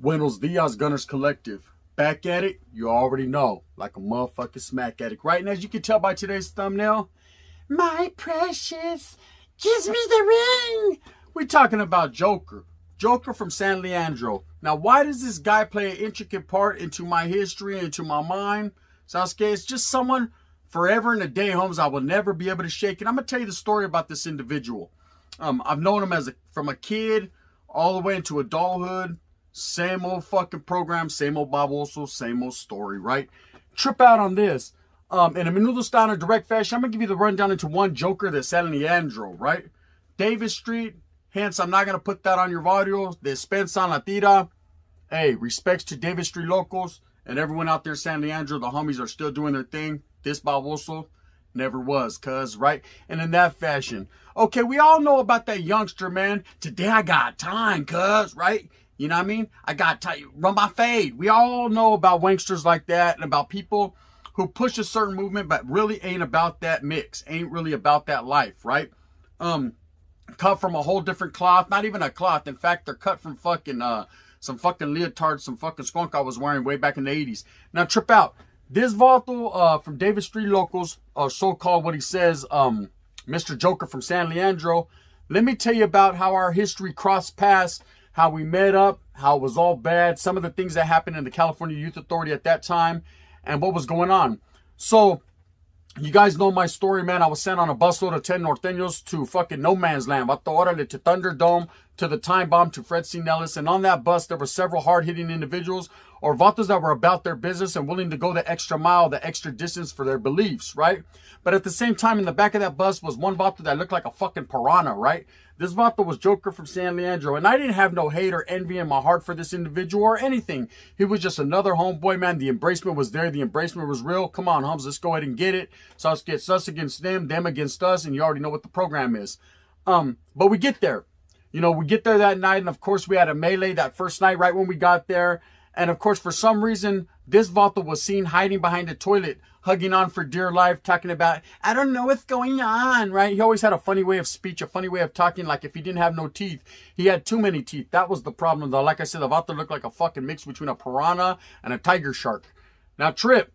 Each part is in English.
Buenos Dias, Gunners Collective. Back at it, you already know, like a motherfucking smack addict. Right? And as you can tell by today's thumbnail, my precious, kiss me the ring. We're talking about Joker. Joker from San Leandro. Now, why does this guy play an intricate part into my history, into my mind? Sasuke, it's just someone forever and a day, Holmes, I will never be able to shake it. I'm going to tell you the story about this individual. I've known him from a kid all the way into adulthood. Same old fucking program, same old baboso, same old story, right? Trip out on this. In a menudo style or direct fashion, I'm going to give you the rundown into one Joker that's San Leandro, right? Davis Street, hence I'm not going to put that on your audio. Despensa la tira. Hey, respects to Davis Street locals and everyone out there in San Leandro. The homies are still doing their thing. This baboso never was, cuz, right? And in that fashion. Okay, we all know about that youngster, man. Today I got time, cuz, right? You know what I mean? I got time. Run my fade. We all know about wanksters like that and about people who push a certain movement but really ain't about that mix. Ain't really about that life, right? Cut from a whole different cloth. Not even a cloth. In fact, they're cut from fucking some fucking leotard, some fucking skunk I was wearing way back in the 80s. Now, trip out. This Vato from Davis Street locals, so-called what he says, Mr. Joker from San Leandro. Let me tell you about how our history crossed paths, how we met up, how it was all bad, some of the things that happened in the California Youth Authority at that time, and what was going on. So, you guys know my story, man. I was sent on a busload of 10 norteños to fucking no man's land. Vato, orale, to Thunderdome, to the Time Bomb, to Fred C. Nellis. And on that bus, there were several hard-hitting individuals or vatos that were about their business and willing to go the extra mile, the extra distance for their beliefs, right? But at the same time, in the back of that bus was one vato that looked like a fucking piranha, right? This vato was Joker from San Leandro, and I didn't have no hate or envy in my heart for this individual or anything. He was just another homeboy, man. The embracement was there. The embracement was real. Come on, Hums, let's go ahead and get it. So let's get us against them against us, and you already know what the program is. But we get there. You know, we get there that night, and of course we had a melee that first night right when we got there. And of course, for some reason, this vato was seen hiding behind the toilet, hugging on for dear life, talking about, I don't know what's going on, right? He always had a funny way of speech, a funny way of talking, like if he didn't have no teeth, he had too many teeth. That was the problem, though. Like I said, the vato looked like a fucking mix between a piranha and a tiger shark. Now, Trip,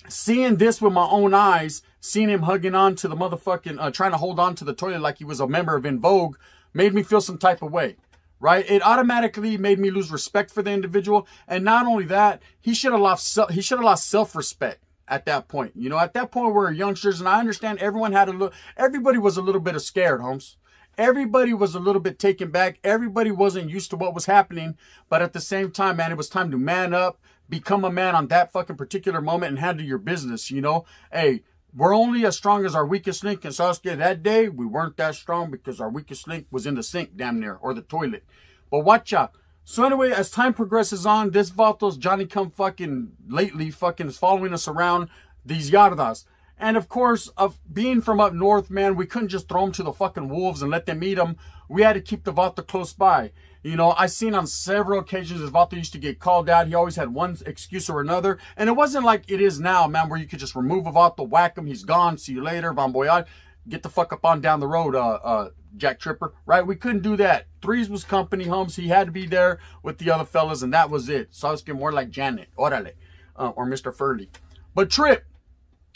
seeing this with my own eyes, seeing him hugging on to the motherfucking, trying to hold on to the toilet like he was a member of In Vogue, made me feel some type of way. Right? It automatically made me lose respect for the individual. And not only that, he should have lost self-respect at that point. You know, at that point, we're youngsters, and I understand everyone had everybody was a little bit scared, Holmes. Everybody was a little bit taken back. Everybody wasn't used to what was happening. But at the same time, man, it was time to man up, become a man on that fucking particular moment and handle your business, you know? Hey, we're only as strong as our weakest link. And Sasuke, that day, we weren't that strong because our weakest link was in the sink, damn near, or the toilet. But watch out. So anyway, as time progresses on, this Vato's Johnny come fucking lately fucking is following us around these yardas. And of course, of being from up north, man, we couldn't just throw them to the fucking wolves and let them eat them. We had to keep the Vato close by. You know, I seen on several occasions this Vato used to get called out. He always had one excuse or another. And it wasn't like it is now, man, where you could just remove a Vato, whack him, he's gone, see you later, bon voyage. Get the fuck up on down the road, Jack Tripper, right? We couldn't do that. Threes was company, Holmes. He had to be there with the other fellas, and that was it. So I was getting more like Janet, orale, or Mr. Furley. But Trip,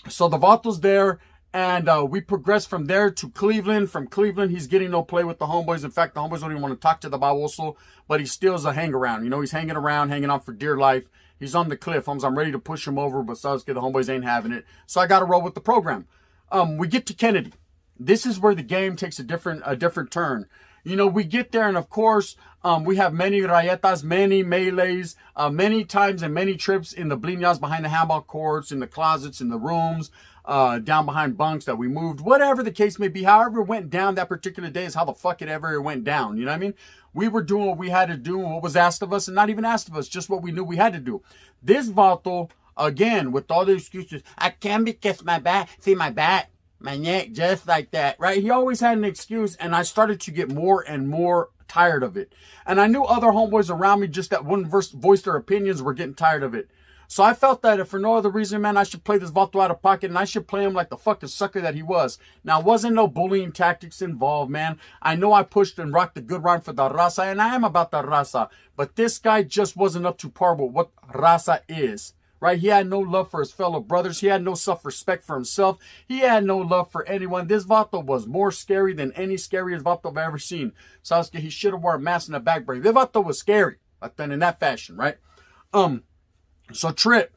so the Vato's there, and we progressed from there to Cleveland. From Cleveland, he's getting no play with the homeboys. In fact, the homeboys don't even want to talk to the baboso, but he still is a hang-around. You know, he's hanging around, hanging on for dear life. He's on the cliff, Holmes. I'm ready to push him over, but Sasuke, the homeboys ain't having it. So I got to roll with the program. We get to Kennedy. This is where the game takes a different turn. You know, we get there, and of course, we have many rayetas, many melees, many times and many trips in the bliñas behind the handball courts, in the closets, in the rooms, down behind bunks that we moved, whatever the case may be. However it went down that particular day is how the fuck it ever went down. You know what I mean? We were doing what we had to do and what was asked of us, and not even asked of us, just what we knew we had to do. This Vato, again, with all the excuses, I can't because my back, see my back, my neck, just like that, right? He always had an excuse, and I started to get more and more tired of it. And I knew other homeboys around me just that wouldn't voice their opinions were getting tired of it. So I felt that if for no other reason, man, I should play this Vato out of pocket and I should play him like the fucking sucker that he was. Now, wasn't no bullying tactics involved, man. I know I pushed and rocked the good rhyme for the raza, and I am about the raza. But this guy just wasn't up to par with what raza is. Right? He had no love for his fellow brothers. He had no self-respect for himself. He had no love for anyone. This Vato was more scary than any scariest Vato I've ever seen. Sasuke, he should have worn a mask and a back brace. This Vato was scary. But then in that fashion, right? So Trip,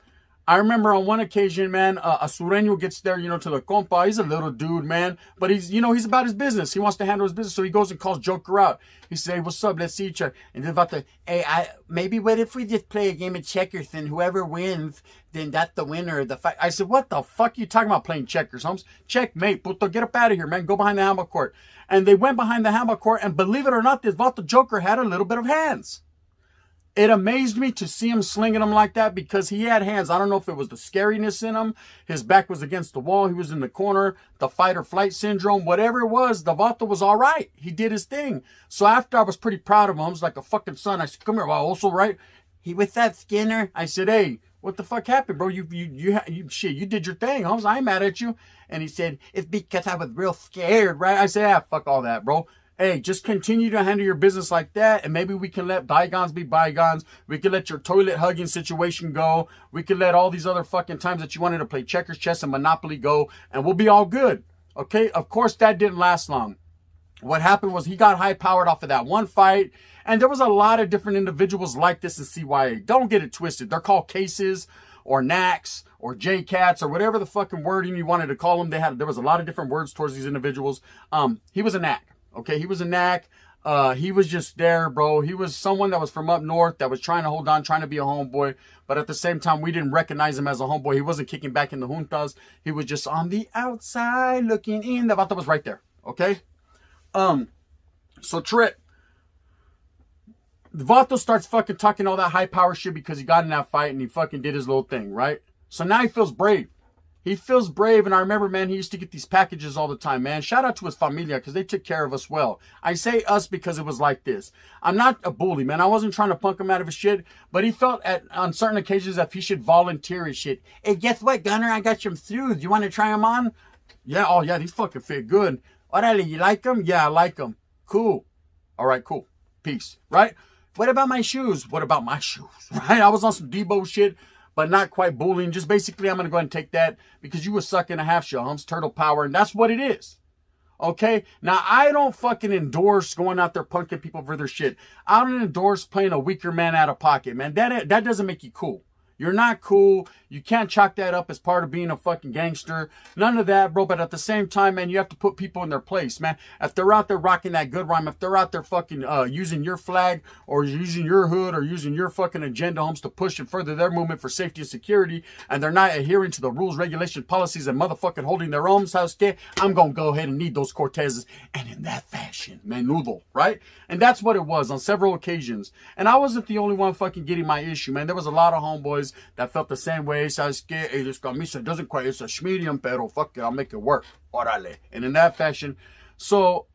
I remember on one occasion, man, a Sureño gets there, to the compa. He's a little dude, man. But he's, he's about his business. He wants to handle his business. So he goes and calls Joker out. He says, hey, what's up? Let's see each other. And then about hey, maybe what if we just play a game of checkers and whoever wins, then that's the winner of the fight. I said, what the fuck are you talking about playing checkers, Holmes? Checkmate, puto, get up out of here, man. Go behind the hammer court. And they went behind the hammer court, and believe it or not, this Vato Joker had a little bit of hands. It amazed me to see him slinging them like that because he had hands. I don't know if it was the scariness in him. His back was against the wall. He was in the corner. The fight or flight syndrome. Whatever it was, the Vato was all right. He did his thing. So after I was pretty proud of him, I was like a fucking son. I said, come here. Well, also right. He with that Skinner. I said, hey, what the fuck happened, bro? You did your thing, Holmes. I ain't mad at you. And he said, it's because I was real scared, right? I said, fuck all that, bro. Hey, just continue to handle your business like that, and maybe we can let bygones be bygones. We can let your toilet hugging situation go. We can let all these other fucking times that you wanted to play checkers, chess, and Monopoly go, and we'll be all good. Okay? Of course, that didn't last long. What happened was he got high-powered off of that one fight, and there was a lot of different individuals like this in CYA. Don't get it twisted. They're called cases or knacks or J-cats or whatever the fucking wording you wanted to call them. There was a lot of different words towards these individuals. He was a knack. Okay, he was a knack. He was just there, bro. He was someone that was from up north that was trying to hold on, trying to be a homeboy. But at the same time, we didn't recognize him as a homeboy. He wasn't kicking back in the juntas. He was just on the outside looking in. The Vato was right there, okay? So Trip, the Vato starts fucking talking all that high power shit because he got in that fight and he fucking did his little thing, right? So now he feels brave. He feels brave, and I remember, man, he used to get these packages all the time, man. Shout out to his familia, because they took care of us well. I say us because it was like this. I'm not a bully, man. I wasn't trying to punk him out of his shit, but he felt on certain occasions that he should volunteer his shit. Hey, guess what, Gunner? I got some shoes. You want to try them on? Yeah, oh, yeah, these fucking fit good. Orale, you like them? Yeah, I like them. Cool. All right, cool. Peace, right? What about my shoes? What about my shoes, right? I was on some Debo shit, but not quite bullying. Just basically, I'm going to go ahead and take that because you were sucking a half shell, Humps. Turtle power, and that's what it is. Okay? Now, I don't fucking endorse going out there punking people for their shit. I don't endorse playing a weaker man out of pocket, man. That doesn't make you cool. You're not cool. You can't chalk that up as part of being a fucking gangster. None of that, bro. But at the same time, man, you have to put people in their place, man. If they're out there rocking that good rhyme, if they're out there fucking using your flag or using your hood or using your fucking agenda, homes, to push and further their movement for safety and security, and they're not adhering to the rules, regulations, policies, and motherfucking holding their own house, I'm going to go ahead and need those Cortezes. And in that fashion, menudo, right? And that's what it was on several occasions. And I wasn't the only one fucking getting my issue, man. There was a lot of homeboys that felt the same way. ¿Sabes qué? Hey, this camisa doesn't quite, it's a medium, pero fuck it, I'll make it work. Orale. And in that fashion. So,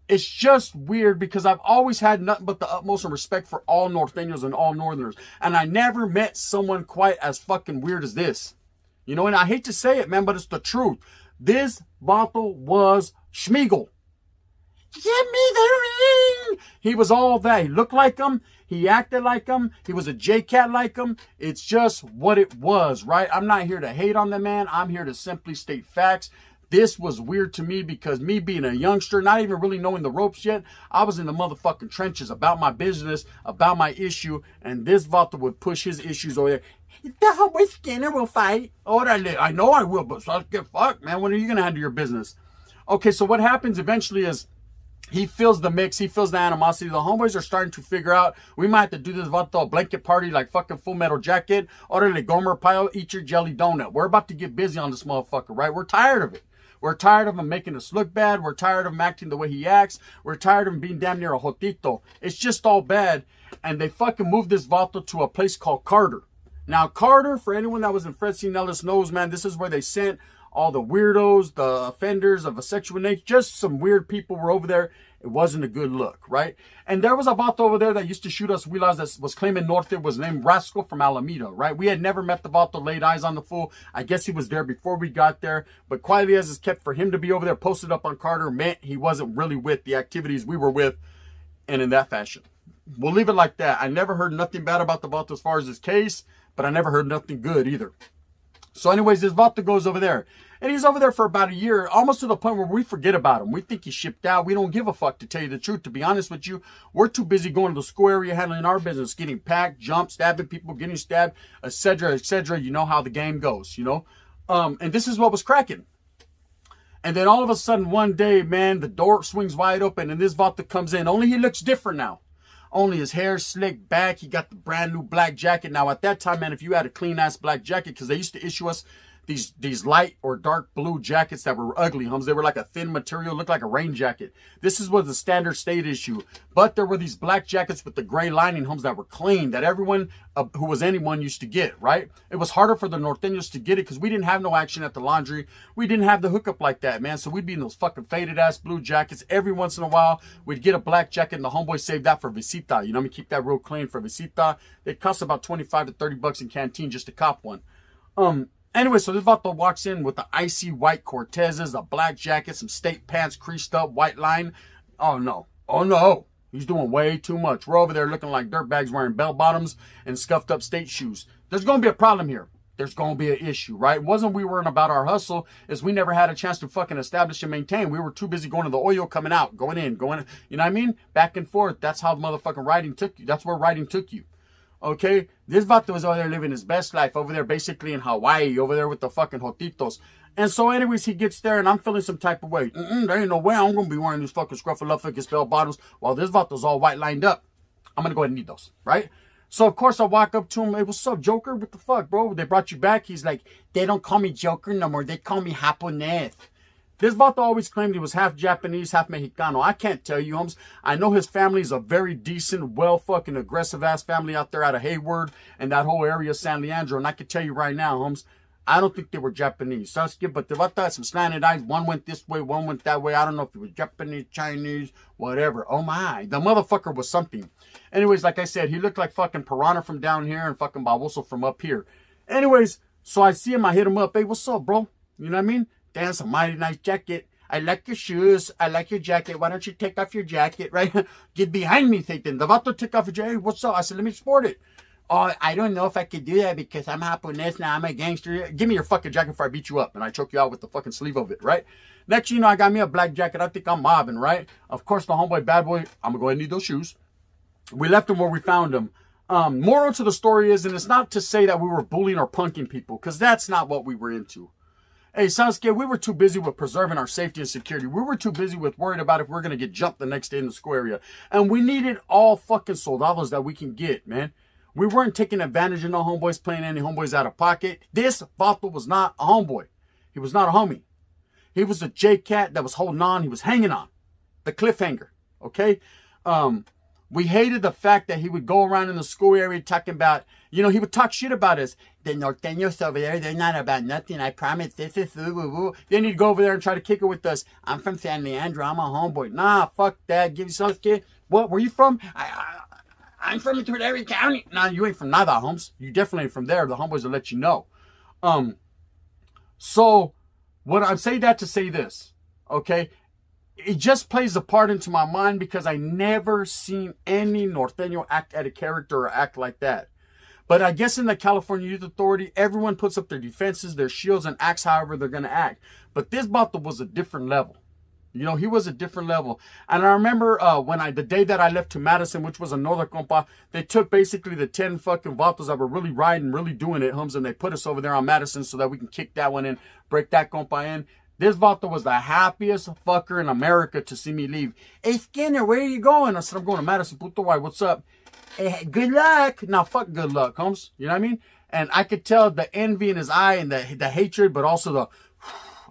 it's just weird because I've always had nothing but the utmost respect for all Norteños and all Northerners. And I never met someone quite as fucking weird as this. You know, and I hate to say it, man, but it's the truth. This Vato was Schmiegel. Give me the ring. He was all that. He looked like him. He acted like him. He was a J-Cat like him. It's just what it was, right? I'm not here to hate on the man. I'm here to simply state facts. This was weird to me because me being a youngster, not even really knowing the ropes yet, I was in the motherfucking trenches about my business, about my issue, and this Vato would push his issues over there. The homeboy Skinner will fight. Orale. I know I will, but so get fucked, man. When are you going to handle your business? Okay, so what happens eventually is he feels the mix. He feels the animosity. The homeboys are starting to figure out, we might have to do this Vato blanket party like fucking Full Metal Jacket. Orale, Gomer Pile, eat your jelly donut. We're about to get busy on this motherfucker, right? We're tired of it. We're tired of him making us look bad. We're tired of him acting the way he acts. We're tired of him being damn near a jotito. It's just all bad. And they fucking moved this Vato to a place called Carter. Now, Carter, for anyone that was in Fred C. Nellis knows, man, this is where they sent all the weirdos, the offenders of a sexual nature, just some weird people were over there. It wasn't a good look, right? And there was a vato over there that used to shoot us wheelers that was claiming Norte, was named Rascal from Alameda, right? We had never met the vato, laid eyes on the fool. I guess he was there before we got there, but quietly as it's kept, for him to be over there posted up on Carter meant he wasn't really with the activities we were with, and in that fashion. We'll leave it like that. I never heard nothing bad about the vato as far as his case, but I never heard nothing good either. So anyways, this vato goes over there. And he's over there for about a year, almost to the point where we forget about him. We think he's shipped out. We don't give a fuck, to tell you the truth. To be honest with you, we're too busy going to the school area, handling our business, getting packed, jumped, stabbing people, getting stabbed, etc., etc. You know how the game goes, you know? And this is what was cracking. And then all of a sudden, one day, man, the door swings wide open and this vato comes in. Only he looks different now. Only his hair slicked back. He got the brand new black jacket. Now, at that time, man, if you had a clean-ass black jacket, because they used to issue us these light or dark blue jackets that were ugly, hums. They were like a thin material, looked like a rain jacket. This was the standard state issue. But there were these black jackets with the gray lining, hums, that were clean, that everyone who was anyone used to get, right? It was harder for the Norteños to get it because we didn't have no action at the laundry. We didn't have the hookup like that, man. So we'd be in those fucking faded-ass blue jackets. Every once in a while, we'd get a black jacket, and the homeboys saved that for visita. You know what I mean? Keep that real clean for visita. It costs about 25 to 30 bucks in canteen just to cop one. Anyway, so this vato walks in with the icy white Cortezes, a black jacket, some state pants creased up, white line. Oh, no. Oh, no. He's doing way too much. We're over there looking like dirtbags wearing bell bottoms and scuffed up state shoes. There's going to be a problem here. There's going to be an issue, right? It wasn't we weren't about our hustle. Is we never had a chance to fucking establish and maintain. We were too busy going to the oil, coming out, going in, going, you know what I mean? Back and forth. That's how the motherfucking writing took you. That's where writing took you. Okay, this vato was over there living his best life over there, basically in Hawaii, over there with the fucking jotitos. And so anyways, he gets there and I'm feeling some type of way. There ain't no way I'm going to be wearing these fucking scruffy bell bottoms while this vato's all white lined up. I'm going to go ahead and need those, right? So of course I walk up to him. Hey, what's up, Joker? What the fuck, bro? They brought you back. He's like, they don't call me Joker no more. They call me Japonés. This vato always claimed he was half Japanese, half Mexicano. I can't tell you, homes. I know his family is a very decent, well-fucking aggressive-ass family out there out of Hayward and that whole area of San Leandro. And I can tell you right now, homes, I don't think they were Japanese. Sasuke, but the vato had some slanted eyes. One went this way, one went that way. I don't know if he was Japanese, Chinese, whatever. Oh, my. The motherfucker was something. Anyways, like I said, he looked like fucking Piranha from down here and fucking Baboso from up here. Anyways, so I see him. I hit him up. Hey, what's up, bro? You know what I mean? Damn, it's a mighty nice jacket. I like your shoes. I like your jacket. Why don't you take off your jacket, right? Get behind me, Satan. The vato took off his jacket. Hey, what's up? I said, let me sport it. Oh, I don't know if I could do that because I'm Japonés now. I'm a gangster. Give me your fucking jacket before I beat you up. And I choke you out with the fucking sleeve of it, right? Next, you know, I got me a black jacket. I think I'm mobbing, right? Of course, the homeboy, bad boy, I'm going to go ahead and need those shoes. We left him where we found him. Moral to the story is, and it's not to say that we were bullying or punking people because that's not what we were into. Hey, Sasuke, we were too busy with preserving our safety and security. We were too busy with worried about if we're going to get jumped the next day in the school area. And we needed all fucking soldados that we can get, man. We weren't taking advantage of no homeboys, playing any homeboys out of pocket. This vato was not a homeboy. He was not a homie. He was a J-Cat that was holding on. He was hanging on. The cliffhanger, okay? We hated the fact that he would go around in the school area talking about, you know, he would talk shit about us. The Norteños over there, they're not about nothing. I promise this is woo-woo-woo. Then he'd go over there and try to kick it with us. I'm from San Leandro. I'm a homeboy. Nah, fuck that. Give you some kid. What? Where you from? I'm from Tulare County. Nah, you ain't from neither, homes. You definitely ain't from there. The homeboys will let you know. So, what I'm saying that to say this, okay? It just plays a part into my mind because I never seen any Norteño act at a character or act like that. But I guess in the California Youth Authority, everyone puts up their defenses, their shields, and acts however they're going to act. But this vato was a different level. You know, he was a different level. And I remember the day that I left to Madison, which was another compa, they took basically the 10 fucking vatos that were really riding, really doing it, hums, and they put us over there on Madison so that we can kick that one in, break that compa in. This vato was the happiest fucker in America to see me leave. Hey, Skinner, where are you going? I said, I'm going to Madison. Puto, why? What's up? Hey, good luck. Now, fuck good luck, Holmes. You know what I mean? And I could tell the envy in his eye and the hatred, but also the,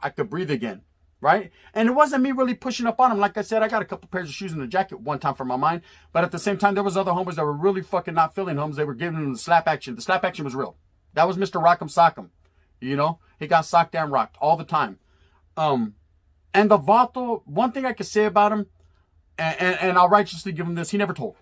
I could breathe again, right? And it wasn't me really pushing up on him. Like I said, I got a couple pairs of shoes and a jacket one time for my mind. But at the same time, there was other homies that were really fucking not feeling homes. They were giving them the slap action. The slap action was real. That was Mr. Rock'em Sock'em. You know, he got socked and rocked all the time. And the Vato, one thing I could say about him, and I'll righteously give him this, he never told.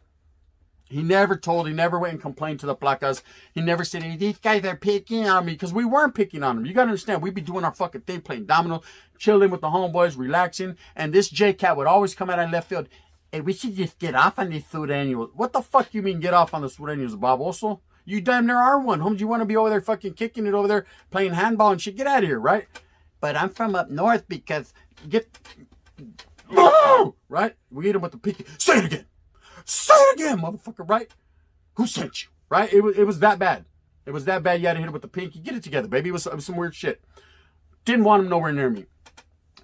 He never went and complained to the placas. He never said, hey, these guys are picking on me, because we weren't picking on him. You gotta understand, we'd be doing our fucking thing, playing domino, chilling with the homeboys, relaxing, and this J-Cat would always come out in left field. Hey, we should just get off on these sureños. What the fuck you mean get off on the sureños, Bob Oso? You damn near are one. Homes, you want to be over there fucking kicking it over there, playing handball and shit. Get out of here, right? But I'm from up north because right? We hit him with the pinky. Say it again. Say it again, motherfucker, right? Who sent you, right? It was that bad. It was that bad. You had to hit him with the pinky. Get it together, baby. It was some weird shit. Didn't want him nowhere near me.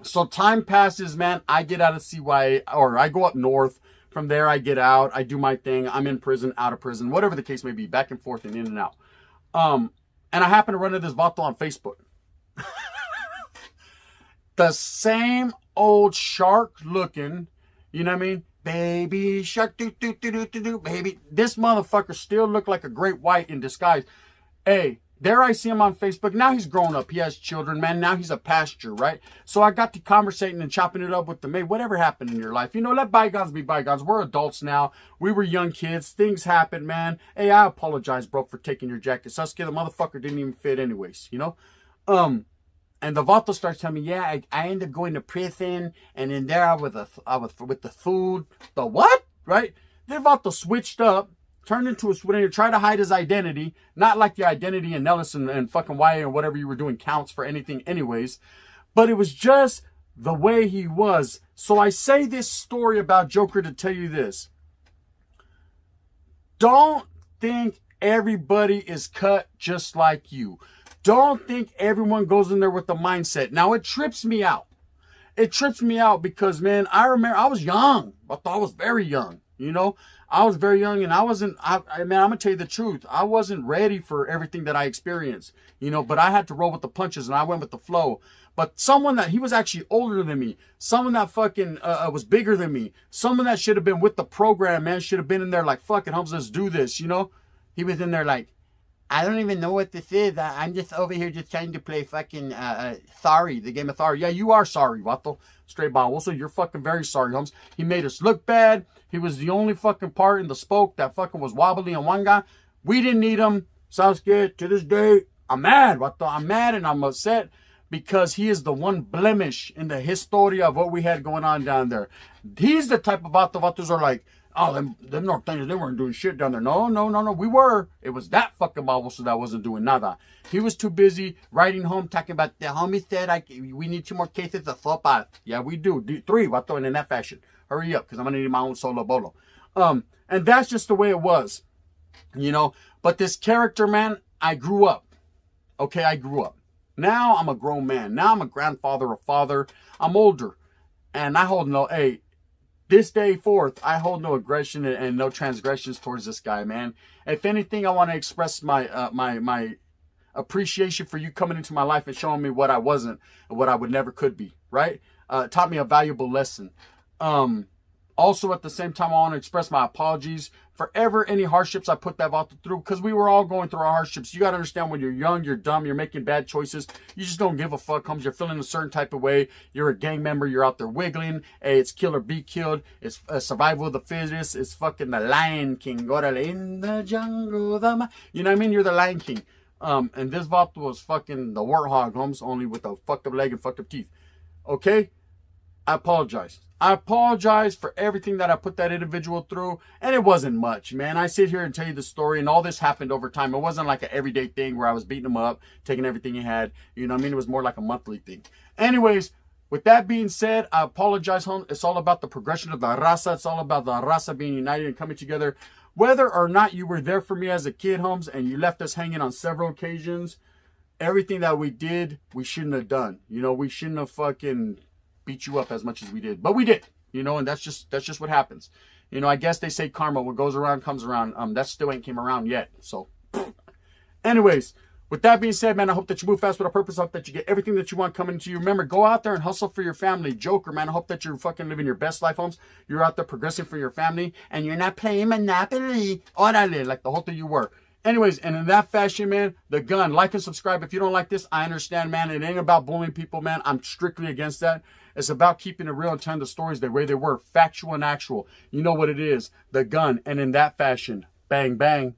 So time passes, man. I get out of CYA, or I go up north. From there, I get out. I do my thing. I'm in prison, out of prison, whatever the case may be, back and forth and in and out. And I happen to run into this Vato on Facebook. The same old shark looking, you know what I mean? Baby shark, baby. This motherfucker still looked like a great white in disguise. Hey, there I see him on Facebook. Now he's grown up. He has children, man. Now he's a pastor, right? So I got to conversating and chopping it up with them. Hey, whatever happened in your life? You know, let bygones be bygones. We're adults now. We were young kids. Things happen, man. Hey, I apologize, bro, for taking your jacket. Sasuke, the motherfucker didn't even fit anyways, you know? And the Vato starts telling me, yeah, I ended up going to prison. And in there I was with the food. The what? Right? Then Vato switched up. Turned into a swindler, tried to hide his identity. Not like the identity in Nellis and fucking YA or whatever you were doing counts for anything anyways. But it was just the way he was. So I say this story about Joker to tell you this. Don't think everybody is cut just like you. Don't think everyone goes in there with the mindset. Now, it trips me out. It trips me out because, man, I remember I was young. I thought I was very young, you know. I was very young and I man, I'm going to tell you the truth. I wasn't ready for everything that I experienced, you know, but I had to roll with the punches and I went with the flow. But someone that, he was actually older than me, someone that fucking was bigger than me, someone that should have been with the program, man, should have been in there like, fucking, Holmes, let's do this, you know. He was in there like, I don't even know what this is. I'm just over here just trying to play fucking sorry, the game of sorry. Yeah, you are sorry, Vato. Straight ball. Also, you're fucking very sorry, Holmes. He made us look bad. He was the only fucking part in the spoke that fucking was wobbly on one guy. We didn't need him. Sasuke, to this day, I'm mad, Vato. I'm mad and I'm upset because he is the one blemish in the historia of what we had going on down there. He's the type of Vatos are like, oh, them norteños, they weren't doing shit down there. No, we were. It was that fucking baboso that wasn't doing nada. He was too busy writing home, talking about, the homie said, we need 2 more cases of sopas. Yeah, we do. 3, Vato, and in that fashion. Hurry up, because I'm going to need my own solo bolo. And that's just the way it was, you know. But this character, man, I grew up. Okay, I grew up. Now I'm a grown man. Now I'm a grandfather, a father. I'm older. And I hold no, hey, this day forth, I hold no aggression and no transgressions towards this guy, man. If anything, I want to express my my appreciation for you coming into my life and showing me what I wasn't and what I would never could be, right? Taught me a valuable lesson. Also, at the same time, I want to express my apologies for any hardships I put that Vato through, because we were all going through our hardships. You got to understand, when you're young, you're dumb, you're making bad choices. You just don't give a fuck. Comes, you're feeling a certain type of way. You're a gang member. You're out there wiggling. Hey, it's kill or be killed. It's survival of the fittest. It's fucking the Lion King. In the jungle, you know what I mean? You're the Lion King. And this Vato was fucking the warthog, Holmes, only with a fucked up leg and fucked up teeth. Okay? I apologize. I apologize for everything that I put that individual through. And it wasn't much, man. I sit here and tell you the story, and all this happened over time. It wasn't like an everyday thing where I was beating him up, taking everything he had. You know what I mean? It was more like a monthly thing. Anyways, with that being said, I apologize, home. It's all about the progression of the raza. It's all about the raza being united and coming together. Whether or not you were there for me as a kid, Holmes, and you left us hanging on several occasions, everything that we did, we shouldn't have done. You know, we shouldn't have fucking beat you up as much as we did, but we did, you know, and that's just what happens. You know, I guess they say karma, what goes around comes around. That still ain't came around yet. So anyways, with that being said, man, I hope that you move fast with a purpose. I hope that you get everything that you want coming to you. Remember, go out there and hustle for your family. Joker, man, I hope that you're fucking living your best life, Holmes. You're out there progressing for your family, and you're not playing Monopoly, orale, like the whole thing you were. Anyways, and in that fashion, man, the gun. Like and subscribe. If you don't like this, I understand, man. It ain't about bullying people, man. I'm strictly against that. It's about keeping it real and telling the stories the way they were. Factual and actual. You know what it is. The gun. And in that fashion, bang, bang.